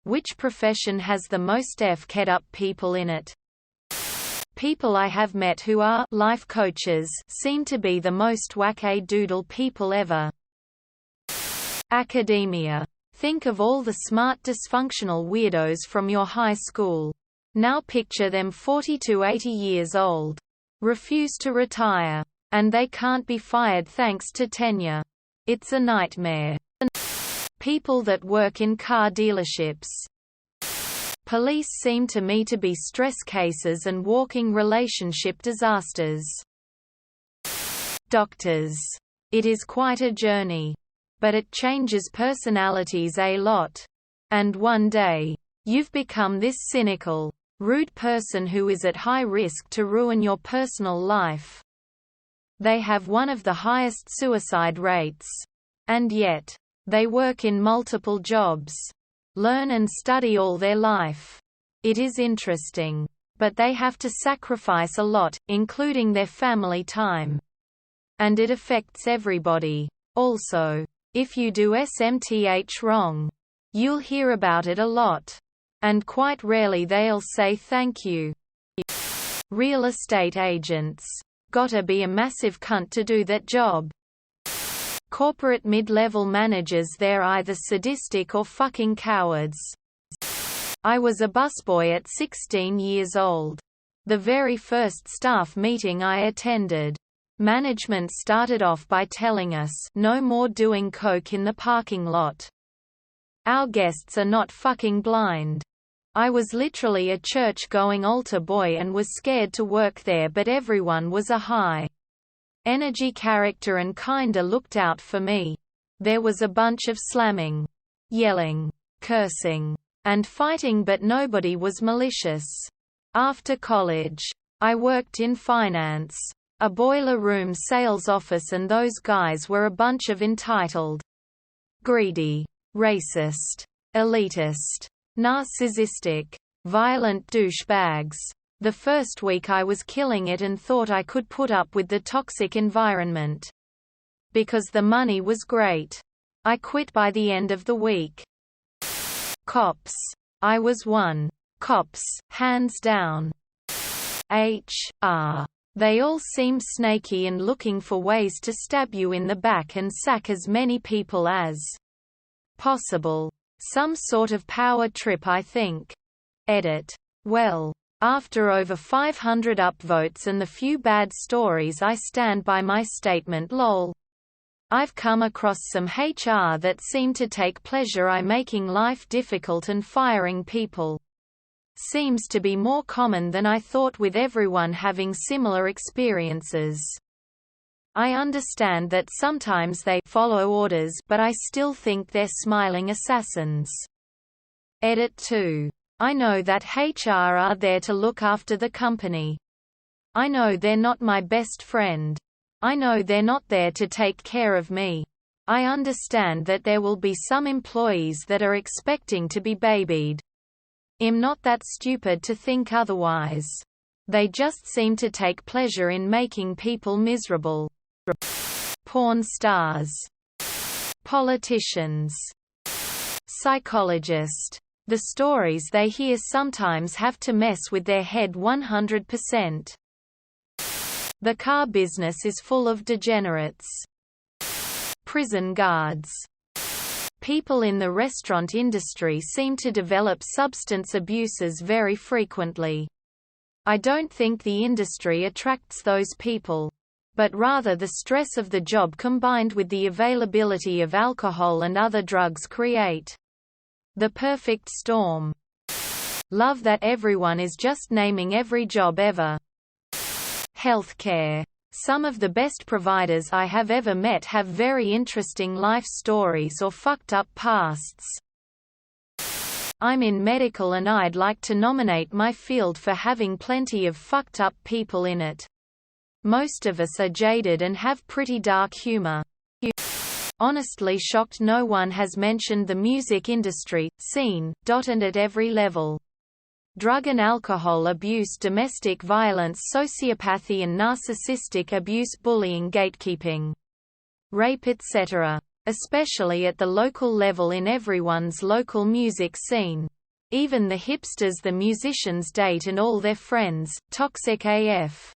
Which profession has the most f'd up people in it? People I have met who are life coaches seem to be the most whack-a-doodle people ever. Academia. Think of all the smart dysfunctional weirdos from your high school. Now picture them 40 to 80 years old. Refuse to retire. And they can't be fired thanks to tenure. It's a nightmare. People that work in car dealerships. Police seem to me to be stress cases and walking relationship disasters. Doctors. It is quite a journey. But it changes personalities a lot. And one day, you've become this cynical, rude person who is at high risk to ruin your personal life. They have one of the highest suicide rates. And yet, they work in multiple jobs. Learn and study all their life. It is interesting. But they have to sacrifice a lot, including their family time. And it affects everybody. Also, if you do SMTH wrong, you'll hear about it a lot. And quite rarely they'll say thank you. Real estate agents. Gotta be a massive cunt to do that job. Corporate mid-level managers, they're either sadistic or fucking cowards. I was a busboy at 16 years old. The very first staff meeting I attended, management started off by telling us, no more doing coke in the parking lot. Our guests are not fucking blind. I was literally a church-going altar boy and was scared to work there, but everyone was a high-energy character and kinda looked out for me. There was a bunch of slamming, yelling, cursing, and fighting, but nobody was malicious. After college, I worked in finance. A boiler room sales office, and those guys were a bunch of entitled, greedy, racist, elitist, narcissistic, violent douchebags. The first week I was killing it and thought I could put up with the toxic environment. Because the money was great. I quit by the end of the week. Cops. I was one. Cops, hands down. HR. They all seem snaky and looking for ways to stab you in the back and sack as many people as possible. Some sort of power trip, I think. Edit. Well, after over 500 upvotes and the few bad stories, I stand by my statement, lol. I've come across some HR that seem to take pleasure in making life difficult, and firing people seems to be more common than I thought, with everyone having similar experiences. I understand that sometimes they follow orders, but I still think they're smiling assassins. Edit 2. I know that HR are there to look after the company. I know they're not my best friend. I know they're not there to take care of me. I understand that there will be some employees that are expecting to be babied. I'm not that stupid to think otherwise. They just seem to take pleasure in making people miserable. Porn stars. Politicians. Psychologist. The stories they hear sometimes have to mess with their head 100%. The car business is full of degenerates. Prison guards. People in the restaurant industry seem to develop substance abuses very frequently. I don't think the industry attracts those people, but rather the stress of the job combined with the availability of alcohol and other drugs create the perfect storm. Love that everyone is just naming every job ever. Healthcare. Some of the best providers I have ever met have very interesting life stories or fucked up pasts. I'm in medical and I'd like to nominate my field for having plenty of fucked up people in it. Most of us are jaded and have pretty dark humor. Honestly shocked no one has mentioned the music industry, scene, and at every level. Drug and alcohol abuse, domestic violence, sociopathy and narcissistic abuse, bullying, gatekeeping, rape, etc. Especially at the local level in everyone's local music scene. Even the hipsters the musicians date and all their friends, toxic AF.